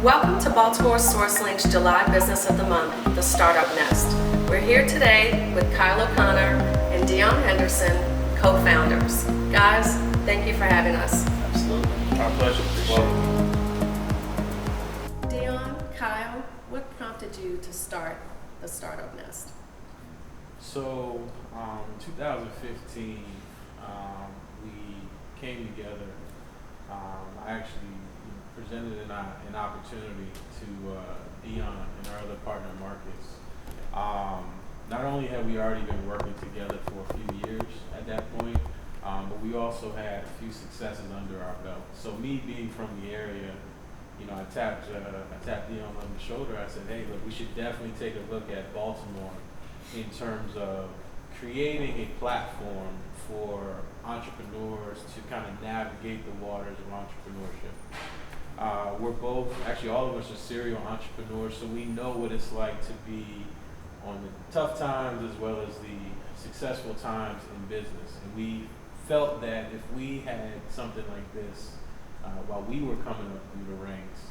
Welcome to Baltimore Sourcelink's July Business of the Month, the Startup Nest. We're here today with Kyle O'Connor and Dion Henderson, co-founders. Guys, thank you for having us. Absolutely. Our pleasure. Welcome. Dion, Kyle, what prompted you to start the Startup Nest? So, in 2015, we came together. I actually presented an opportunity to Dion and our other partner Marcus. Not only had we already been working together for a few years at that point, but we also had a few successes under our belt. So me being from the area, I tapped Dion on the shoulder. I said, hey, look, we should definitely take a look at Baltimore in terms of creating a platform for entrepreneurs to kind of navigate the waters of entrepreneurship. We're both, actually all of us are serial entrepreneurs, so we know what it's like to be on the tough times as well as the successful times in business. And we felt that if we had something like this while we were coming up through the ranks,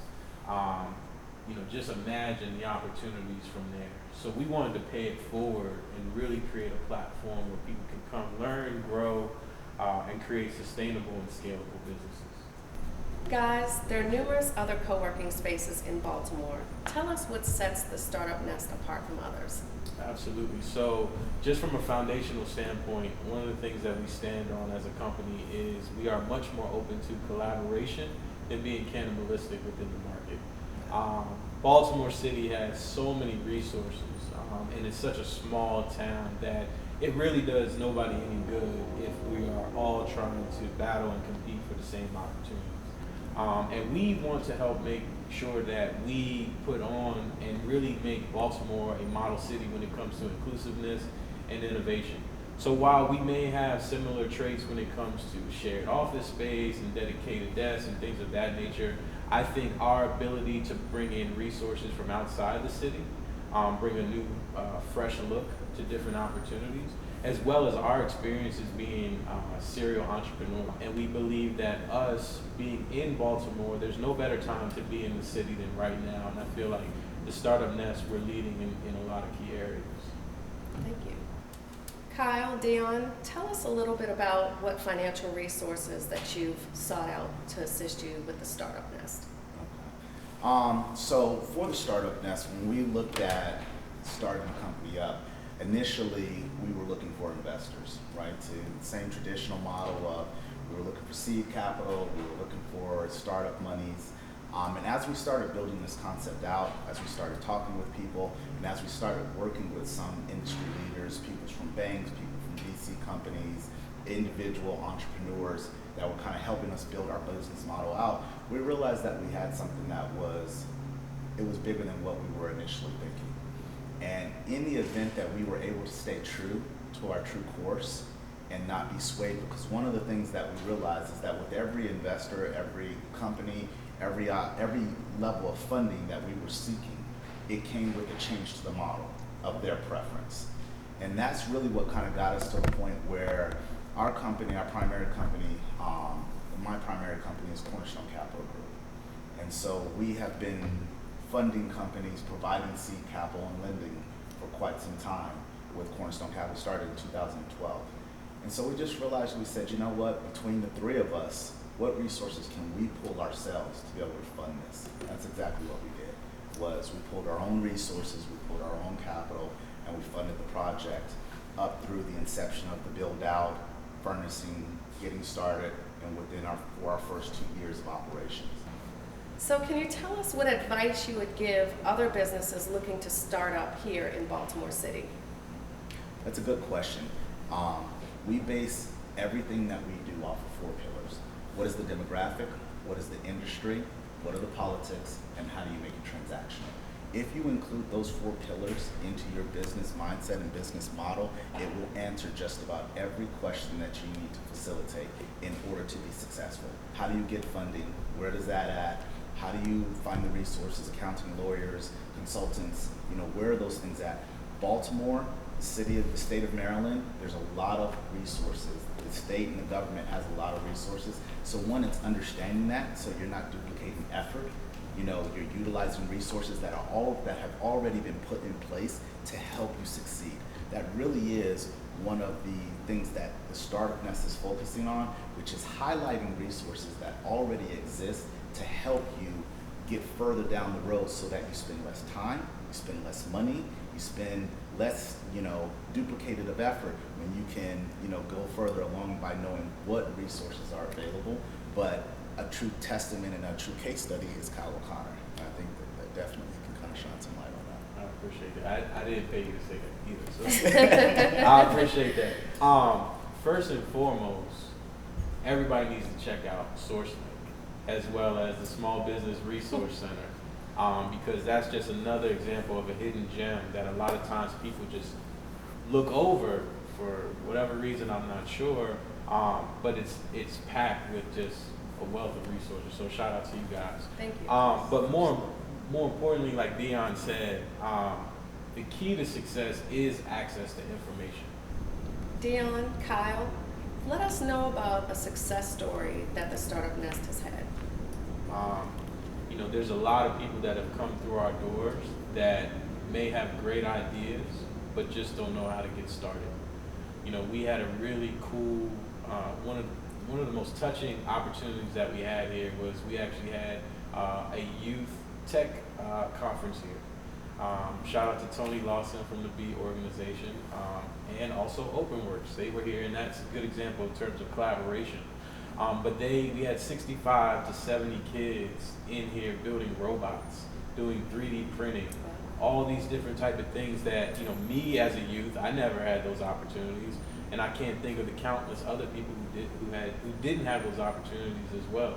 just imagine the opportunities from there. So we wanted to pay it forward and really create a platform where people can come learn, grow, and create sustainable and scalable businesses. Guys, there are numerous other co-working spaces in Baltimore. Tell us what sets the Startup Nest apart from others. Absolutely. So just from a foundational standpoint, one of the things that we stand on as a company is we are much more open to collaboration than being cannibalistic within the market. Baltimore City has so many resources, and it's such a small town that it really does nobody any good if we are all trying to battle and compete for the same opportunities. And we want to help make sure that we put on and really make Baltimore a model city when it comes to inclusiveness and innovation. So while we may have similar traits when it comes to shared office space and dedicated desks and things of that nature, I think our ability to bring in resources from outside the city, bring a new, fresh look to different opportunities, as well as our experiences being a serial entrepreneur. And we believe that us being in Baltimore, there's no better time to be in the city than right now. And I feel like the Startup Nest, we're leading in a lot of key areas. Thank you. Kyle, Dion, tell us a little bit about what financial resources that you've sought out to assist you with the Startup Nest. So for the Startup Nest, when we looked at starting the company up, initially we were looking for investors, right? To the same traditional model of we were looking for seed capital, we were looking for startup monies. And as we started building this concept out, as we started talking with people, and as we started working with some industry leaders, people from banks, people from VC companies, individual entrepreneurs that were kind of helping us build our business model out, we realized that we had something that was bigger than what we were initially thinking. And in the event that we were able to stay true to our true course and not be swayed, because one of the things that we realized is that with every investor, every company, every level of funding that we were seeking, it came with a change to the model of their preference. And that's really what kind of got us to the point where our company, our primary company, my primary company is Cornerstone Capital Group. And so we have been funding companies, providing seed capital and lending for quite some time with Cornerstone Capital, started in 2012. And so we just realized, we said, you know what, between the three of us, what resources can we pull ourselves to be able to fund this? That's exactly what we did, was we pulled our own resources, we pulled our own capital, and we funded the project up through the inception of the build out, furnishing, getting started, and for our first 2 years of operations. So can you tell us what advice you would give other businesses looking to start up here in Baltimore City? That's a good question. We base everything that we do off of 4 pillars. What is the demographic? What is the industry? What are the politics? And how do you make it transactional? If you include those 4 pillars into your business mindset and business model, it will answer just about every question that you need to facilitate in order to be successful. How do you get funding? Where does that at? How do you find the resources, accounting, lawyers, consultants? Where are those things at? Baltimore, the state of Maryland, there's a lot of resources. The state and the government has a lot of resources. So one, it's understanding that so you're not duplicating effort. you know, you're utilizing resources that have already been put in place to help you succeed. That really is one of the things that the Startup Nest is focusing on, which is highlighting resources that already exist to help you get further down the road so that you spend less time, you spend less money, you spend less, you know, duplicated of effort when you can, you know, go further along by knowing what resources are available. But a true testament and a true case study is Kyle O'Connor. I think that definitely can kind of shine some light on that. I appreciate that. I didn't pay you to say that either, so I appreciate that. First and foremost, everybody needs to check out Sourcelink as well as the Small Business Resource Center, because that's just another example of a hidden gem that a lot of times people just look over for whatever reason, I'm not sure, but it's packed with just a wealth of resources. So shout out to you guys. Thank you. But more importantly, like Dion said, the key to success is access to information. Dion, Kyle, let us know about a success story that the Startup Nest has had. You know, there's a lot of people that have come through our doors that may have great ideas, but just don't know how to get started. You know, we had a really cool, one of the most touching opportunities that we had here was we actually had a youth tech conference here. Shout out to Tony Lawson from the B organization, and also OpenWorks. They were here, and that's a good example in terms of collaboration. But we had 65 to 70 kids in here building robots, doing 3D printing, all these different type of things that, you know, me as a youth, I never had those opportunities, and I can't think of the countless other people who didn't have those opportunities as well.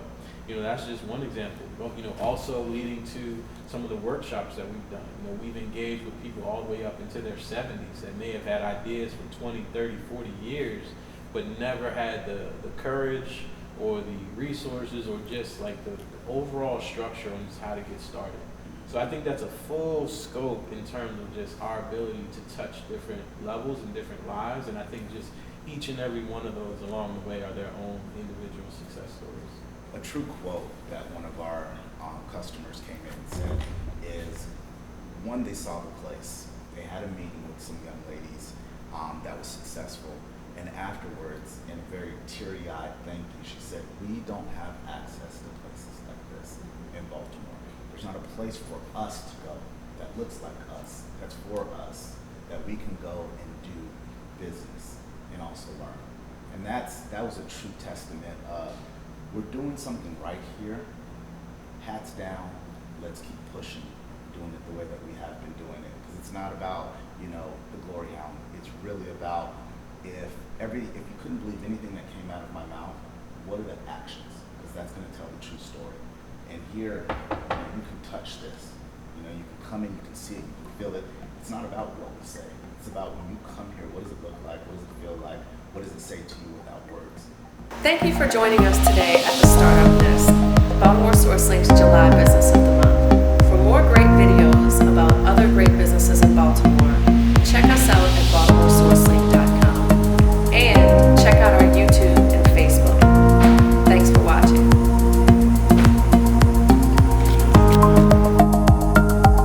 You know, that's just one example. You know, also leading to some of the workshops that we've done. You know, we've engaged with people all the way up into their 70s that may have had ideas for 20, 30, 40 years, but never had the courage or the resources or just like the overall structure on just how to get started. So I think that's a full scope in terms of just our ability to touch different levels and different lives, and I think just each and every one of those along the way are their own individual success stories. A true quote that one of our customers came in and said is, one, they saw the place. They had a meeting with some young ladies that was successful, and afterwards, in a very teary-eyed thank you, she said, we don't have access to places like this in Baltimore. There's not a place for us to go that looks like us, that's for us, that we can go and do business and also learn. And that was a true testament of, we're doing something right here, hats down, let's keep pushing, doing it the way that we have been doing it. Because it's not about, you know, the glory hound. It's really about if you couldn't believe anything that came out of my mouth, what are the actions? Because that's going to tell the true story. And here, you know, you can touch this. You know, you can come in, you can see it, you can feel it. It's not about what we say. It's about when you come here, what does it look like? What does it feel like? What does it say to you without words? Thank you for joining us today at the Startup Nest, Baltimore Sourcelink's July Business of the Month.